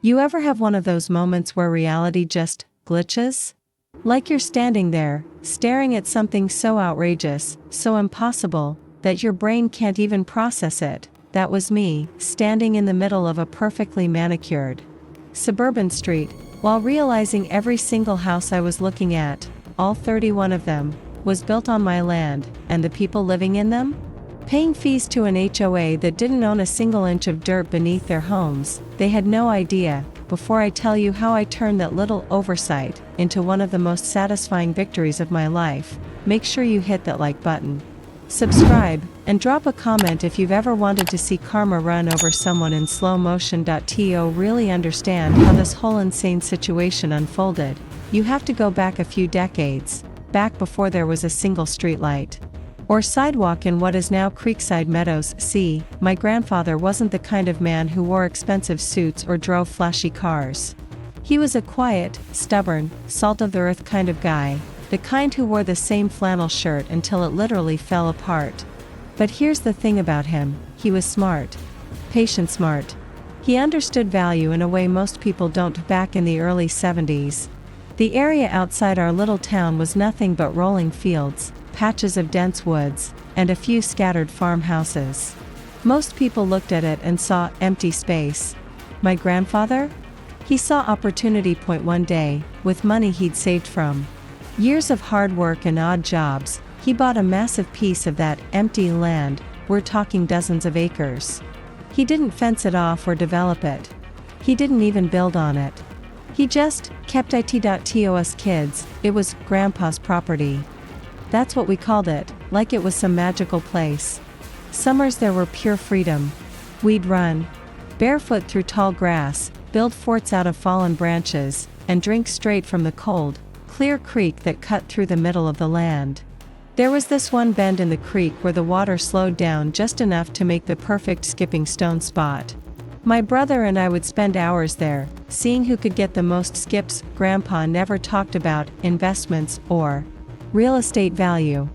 You ever have one of those moments where reality just glitches? Like you're standing there, staring at something so outrageous, so impossible, that your brain can't even process it. That was me, standing in the middle of a perfectly manicured suburban street, while realizing every single house I was looking at, all 31 of them, was built on my land, and the people living in them? Paying fees to an HOA that didn't own a single inch of dirt beneath their homes. They had no idea. Before I tell you how I turned that little oversight into one of the most satisfying victories of my life, make sure you hit that like button. Subscribe, and drop a comment if you've ever wanted to see karma run over someone in slow motion. To really understand how this whole insane situation unfolded, you have to go back a few decades, back before there was a single streetlight or sidewalk in what is now Creekside Meadows. See, my grandfather wasn't the kind of man who wore expensive suits or drove flashy cars. He was a quiet, stubborn, salt-of-the-earth kind of guy, the kind who wore the same flannel shirt until it literally fell apart. But here's the thing about him, he was smart. Patient smart. He understood value in a way most people don't. Back in the early 70s, the area outside our little town was nothing but rolling fields, patches of dense woods, and a few scattered farmhouses. Most people looked at it and saw empty space. My grandfather? He saw opportunity point one day, with money he'd saved from years of hard work and odd jobs. He bought a massive piece of that empty land. We're talking dozens of acres. He didn't fence it off or develop it. He didn't even build on it. He just kept it. To us kids, it was Grandpa's property. That's what we called it, like it was some magical place. Summers there were pure freedom. We'd run barefoot through tall grass, build forts out of fallen branches, and drink straight from the cold, clear creek that cut through the middle of the land. There was this one bend in the creek where the water slowed down just enough to make the perfect skipping stone spot. My brother and I would spend hours there, seeing who could get the most skips. Grandpa never talked about investments or real estate value.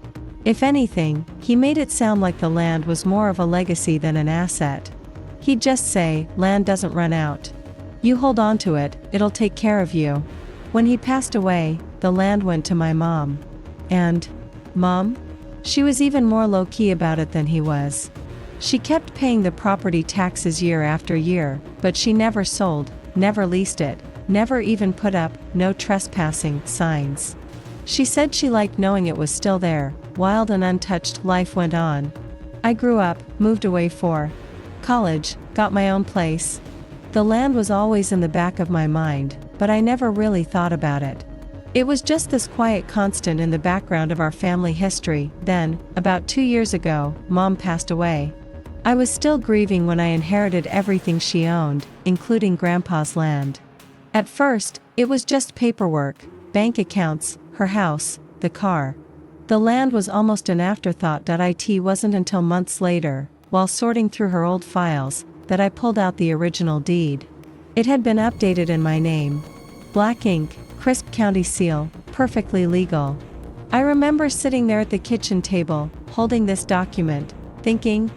If anything, he made it sound like the land was more of a legacy than an asset. He'd just say, land doesn't run out. You hold on to it, it'll take care of you. When he passed away, the land went to my mom. And Mom? She was even more low-key about it than he was. She kept paying the property taxes year after year, but she never sold, never leased it, never even put up no trespassing signs. She said she liked knowing it was still there. Wild and untouched. Life went on. I grew up, moved away for college, got my own place. The land was always in the back of my mind, but I never really thought about it. It was just this quiet constant in the background of our family history. Then, about 2 years ago, Mom passed away. I was still grieving when I inherited everything she owned, including Grandpa's land. At first, it was just paperwork, bank accounts, her house, the car. The land was almost an afterthought. It wasn't until months later, while sorting through her old files, that I pulled out the original deed. It had been updated in my name. Black ink, crisp county seal, perfectly legal. I remember sitting there at the kitchen table, holding this document, thinking,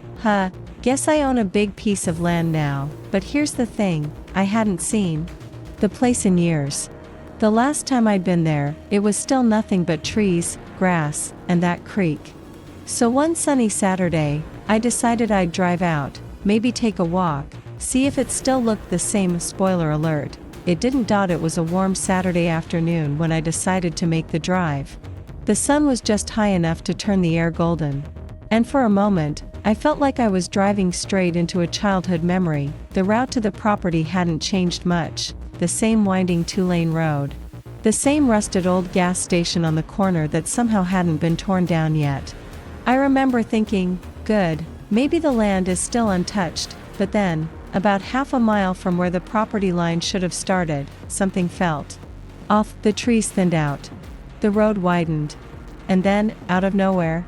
guess I own a big piece of land now. But here's the thing, I hadn't seen the place in years. The last time I'd been there, it was still nothing but trees, grass, and that creek. So one sunny Saturday, I decided I'd drive out, maybe take a walk, see if it still looked the same. Spoiler alert, it didn't. It was a warm Saturday afternoon when I decided to make the drive. The sun was just high enough to turn the air golden. And for a moment, I felt like I was driving straight into a childhood memory. The route to the property hadn't changed much. The same winding 2-lane road. The same rusted old gas station on the corner that somehow hadn't been torn down yet. I remember thinking, good, maybe the land is still untouched. But then, about half a mile from where the property line should have started, something felt off. The trees thinned out. The road widened. And then, out of nowhere,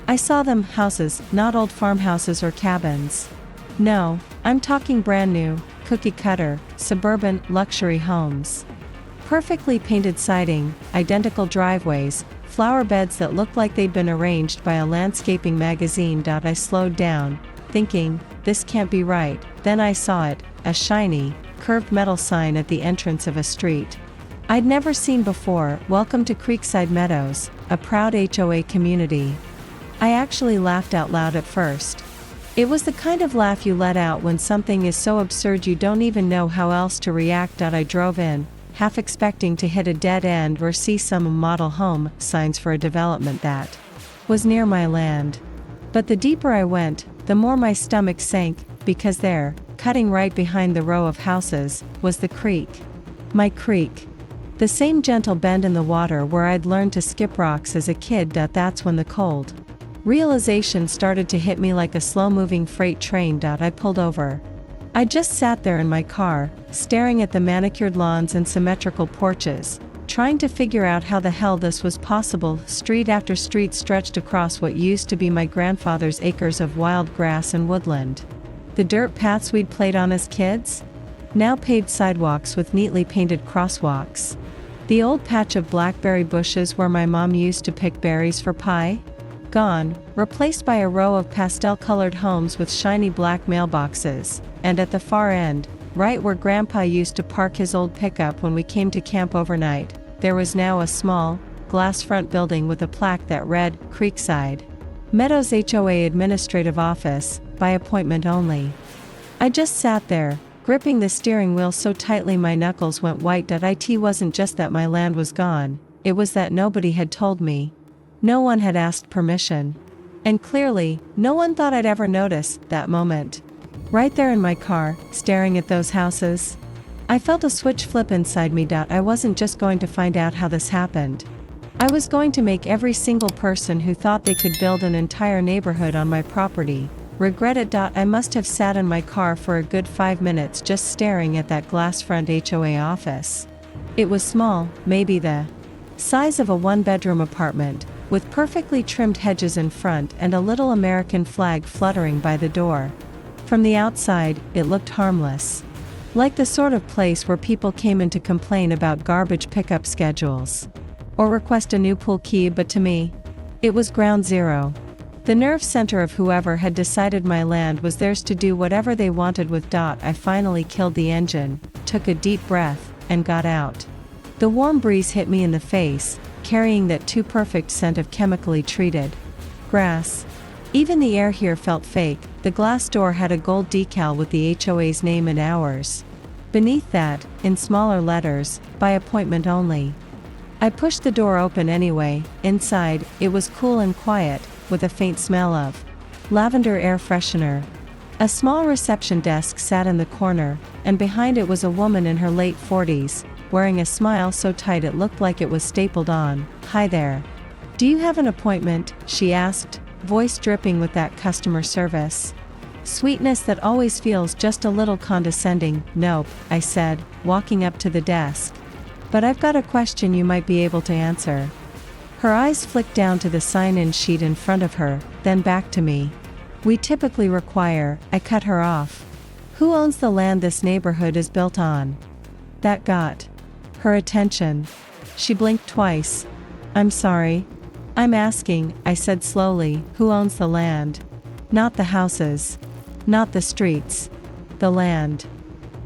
I saw them. Houses, not old farmhouses or cabins. No, I'm talking brand new, cookie-cutter, suburban, luxury homes. Perfectly painted siding, identical driveways, flower beds that looked like they'd been arranged by a landscaping magazine. I slowed down, thinking, this can't be right. Then I saw it, a shiny, curved metal sign at the entrance of a street I'd never seen before: "Welcome to Creekside Meadows, a proud HOA community." I actually laughed out loud at first. It was the kind of laugh you let out when something is so absurd you don't even know how else to react. I drove in, half expecting to hit a dead end or see some model home signs for a development that was near my land. But the deeper I went, the more my stomach sank, because there, cutting right behind the row of houses, was the creek. My creek. The same gentle bend in the water where I'd learned to skip rocks as a kid. That's when the cold realization started to hit me like a slow-moving freight train. I pulled over. I just sat there in my car, staring at the manicured lawns and symmetrical porches, trying to figure out how the hell this was possible. Street after street stretched across what used to be my grandfather's acres of wild grass and woodland. The dirt paths we'd played on as kids? Now paved sidewalks with neatly painted crosswalks. The old patch of blackberry bushes where my mom used to pick berries for pie? Gone, replaced by a row of pastel-colored homes with shiny black mailboxes, and at the far end, right where Grandpa used to park his old pickup when we came to camp overnight, there was now a small, glass front building with a plaque that read, "Creekside Meadows HOA Administrative Office, by appointment only." I just sat there, gripping the steering wheel so tightly my knuckles went white. It wasn't just that my land was gone, it was that nobody had told me. No one had asked permission. And clearly, no one thought I'd ever notice that moment. Right there in my car, staring at those houses, I felt a switch flip inside me. I wasn't just going to find out how this happened. I was going to make every single person who thought they could build an entire neighborhood on my property regret it. I must have sat in my car for a good 5 minutes just staring at that glass front HOA office. It was small, maybe the size of a one-bedroom apartment, with perfectly trimmed hedges in front and a little American flag fluttering by the door. From the outside, it looked harmless. Like the sort of place where people came in to complain about garbage pickup schedules or request a new pool key. But to me, it was ground zero. The nerve center of whoever had decided my land was theirs to do whatever they wanted with. I finally killed the engine, took a deep breath, and got out. The warm breeze hit me in the face, carrying that too perfect scent of chemically treated grass. Even the air here felt fake. The glass door had a gold decal with the HOA's name and hours. Beneath that, in smaller letters, "By appointment only." I pushed the door open anyway. Inside, it was cool and quiet, with a faint smell of lavender air freshener. A small reception desk sat in the corner, and behind it was a woman in her late 40s, wearing a smile so tight it looked like it was stapled on. "Hi there. Do you have an appointment?" she asked, voice dripping with that customer service sweetness that always feels just a little condescending. "Nope," I said, walking up to the desk. "But I've got a question you might be able to answer." Her eyes flicked down to the sign-in sheet in front of her, then back to me. "We typically require," I cut her off. "Who owns the land this neighborhood is built on?" That got her attention. She blinked twice. "I'm sorry. I'm asking," I said slowly, "who owns the land? Not the houses. Not the streets. The land."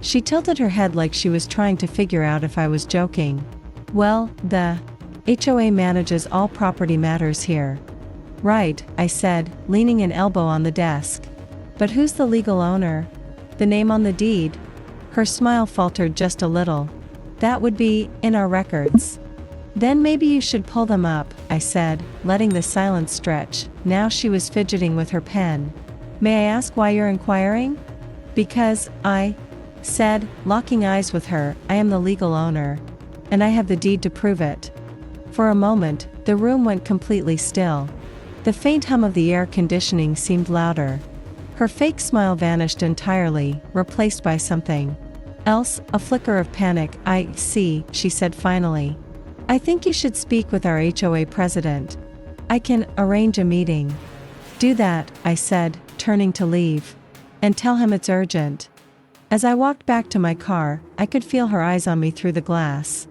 She tilted her head like she was trying to figure out if I was joking. "Well, the HOA manages all property matters here." "Right," I said, leaning an elbow on the desk. "But who's the legal owner? The name on the deed?" Her smile faltered just a little. "That would be in our records." "Then maybe you should pull them up," I said, letting the silence stretch. Now she was fidgeting with her pen. "May I ask why you're inquiring?" "Because I said, locking eyes with her, "I am the legal owner. And I have the deed to prove it." For a moment, the room went completely still. The faint hum of the air conditioning seemed louder. Her fake smile vanished entirely, replaced by something else, a flicker of panic. "I see," she said finally. "I think you should speak with our HOA president. I can arrange a meeting." "Do that," I said, turning to leave. "And tell him it's urgent." As I walked back to my car, I could feel her eyes on me through the glass.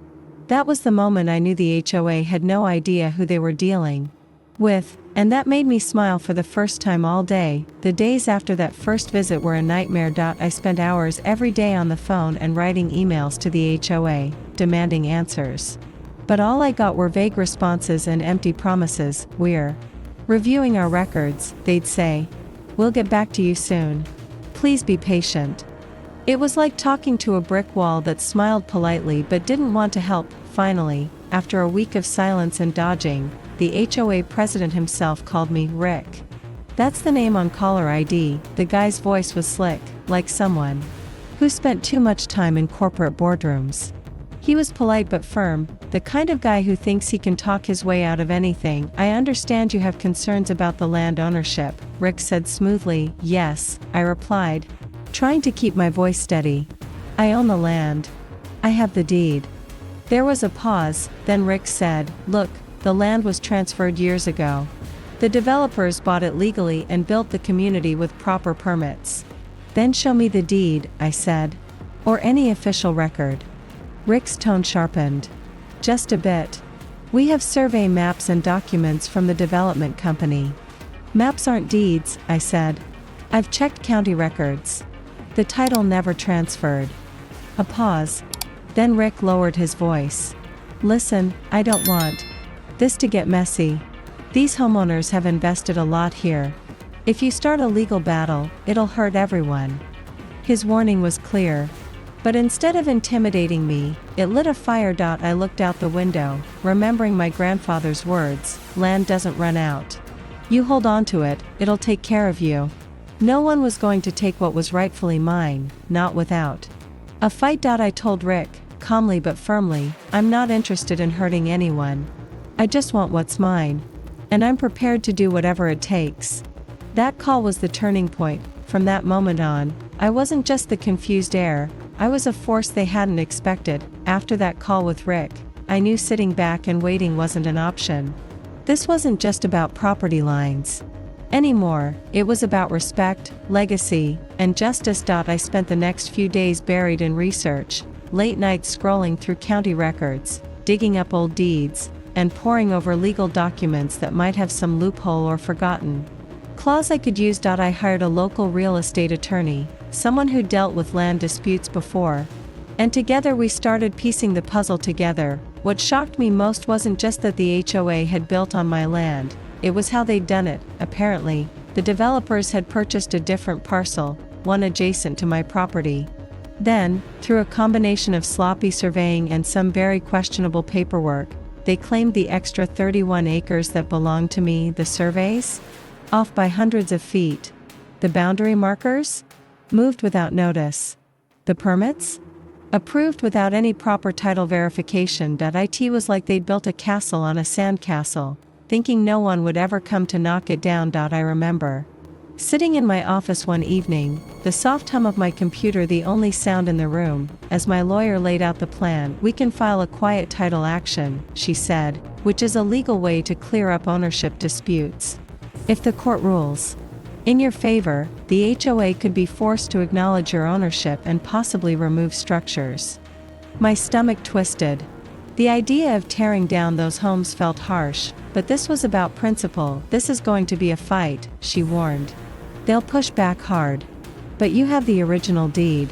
That was the moment I knew the HOA had no idea who they were dealing And that made me smile for the first time all day. The days after that first visit were a nightmare. I spent hours every day on the phone and writing emails to the HOA, demanding answers. But all I got were vague responses and empty promises. "We're reviewing our records," they'd say. "We'll get back to you soon. Please be patient." It was like talking to a brick wall that smiled politely but didn't want to help. Finally, after a week of silence and dodging, the HOA president himself called me Rick. That's the name on caller ID. The guy's voice was slick, like someone who spent too much time in corporate boardrooms. He was polite but firm, the kind of guy who thinks he can talk his way out of anything. "I understand you have concerns about the land ownership," Rick said smoothly. "Yes," I replied, trying to keep my voice steady. "I own the land. I have the deed." There was a pause, then Rick said, "Look, the land was transferred years ago. The developers bought it legally and built the community with proper permits." "Then show me the deed," I said. "Or any official record." Rick's tone sharpened. "Just a bit. We have survey maps and documents from the development company." "Maps aren't deeds," I said. "I've checked county records. The title never transferred." A pause. Then Rick lowered his voice. "Listen, I don't want this to get messy. These homeowners have invested a lot here. If you start a legal battle, it'll hurt everyone." His warning was clear. But instead of intimidating me, it lit a fire. I looked out the window, remembering my grandfather's words, "Land doesn't run out. You hold on to it, it'll take care of you." No one was going to take what was rightfully mine, not without a fight. I told Rick, calmly but firmly, "I'm not interested in hurting anyone. I just want what's mine. And I'm prepared to do whatever it takes." That call was the turning point. From that moment on, I wasn't just the confused heir, I was a force they hadn't expected. After that call with Rick, I knew sitting back and waiting wasn't an option. This wasn't just about property lines anymore, it was about respect, legacy, and justice. I spent the next few days buried in research, late nights scrolling through county records, digging up old deeds, and poring over legal documents that might have some loophole or forgotten clause I could use. I hired a local real estate attorney, someone who dealt with land disputes before, and together we started piecing the puzzle together. What shocked me most wasn't just that the HOA had built on my land, it was how they'd done it. Apparently, the developers had purchased a different parcel, one adjacent to my property. Then, through a combination of sloppy surveying and some very questionable paperwork, they claimed the extra 31 acres that belonged to me. The surveys? Off by hundreds of feet. The boundary markers? Moved without notice. The permits? Approved without any proper title verification. It was like they'd built a castle on a sandcastle, thinking no one would ever come to knock it down. I remember sitting in my office one evening, the soft hum of my computer the only sound in the room, as my lawyer laid out the plan. "We can file a quiet title action," she said, "which is a legal way to clear up ownership disputes. If the court rules in your favor, the HOA could be forced to acknowledge your ownership and possibly remove structures." My stomach twisted. The idea of tearing down those homes felt harsh, but this was about principle. "This is going to be a fight," she warned. "They'll push back hard. But you have the original deed.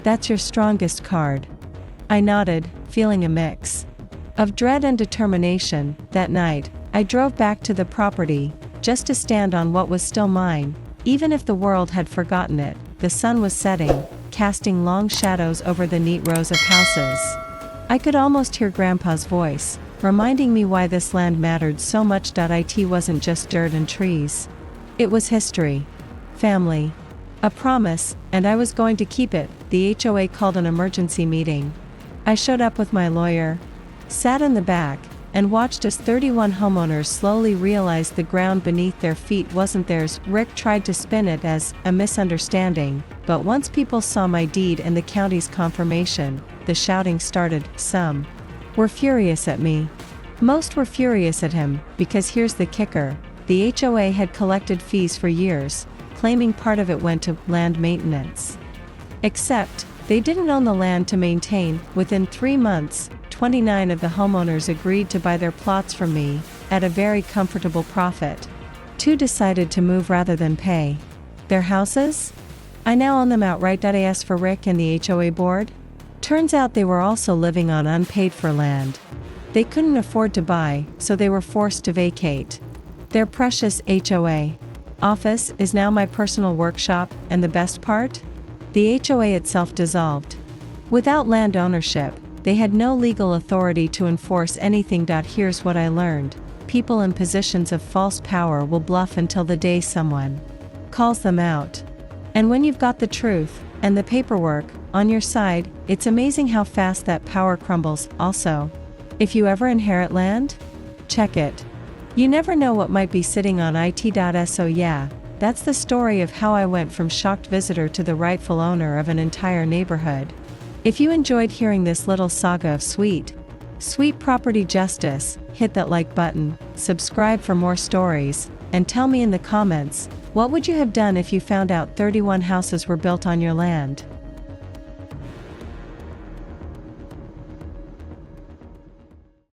That's your strongest card." I nodded, feeling a mix of dread and determination. That night, I drove back to the property, just to stand on what was still mine, even if the world had forgotten it. The sun was setting, casting long shadows over the neat rows of houses. I could almost hear Grandpa's voice, reminding me why this land mattered so much. It wasn't just dirt and trees. It was history, family, a promise, and I was going to keep it. The HOA called an emergency meeting. I showed up with my lawyer, sat in the back, and watched as 31 homeowners slowly realized the ground beneath their feet wasn't theirs. Rick tried to spin it as a misunderstanding, but once people saw my deed and the county's confirmation, the shouting started. Some were furious at me. Most were furious at him, because here's the kicker. The HOA had collected fees for years, claiming part of it went to land maintenance. Except, they didn't own the land to maintain. Within 3 months, 29 of the homeowners agreed to buy their plots from me, at a very comfortable profit. 2 decided to move rather than pay. Their houses? I now own them outright. As for Rick and the HOA board? Turns out they were also living on unpaid for land. They couldn't afford to buy, so they were forced to vacate. Their precious HOA office is now my personal workshop, and the best part? The HOA itself dissolved. Without land ownership, they had no legal authority to enforce anything. Here's what I learned: people in positions of false power will bluff until the day someone calls them out. And when you've got the truth and the paperwork on your side, it's amazing how fast that power crumbles. Also, if you ever inherit land, check it. You never know what might be sitting on it. So yeah, that's the story of how I went from shocked visitor to the rightful owner of an entire neighborhood. If you enjoyed hearing this little saga of sweet property justice, hit that like button, subscribe for more stories, and tell me in the comments, what would you have done if you found out 31 houses were built on your land?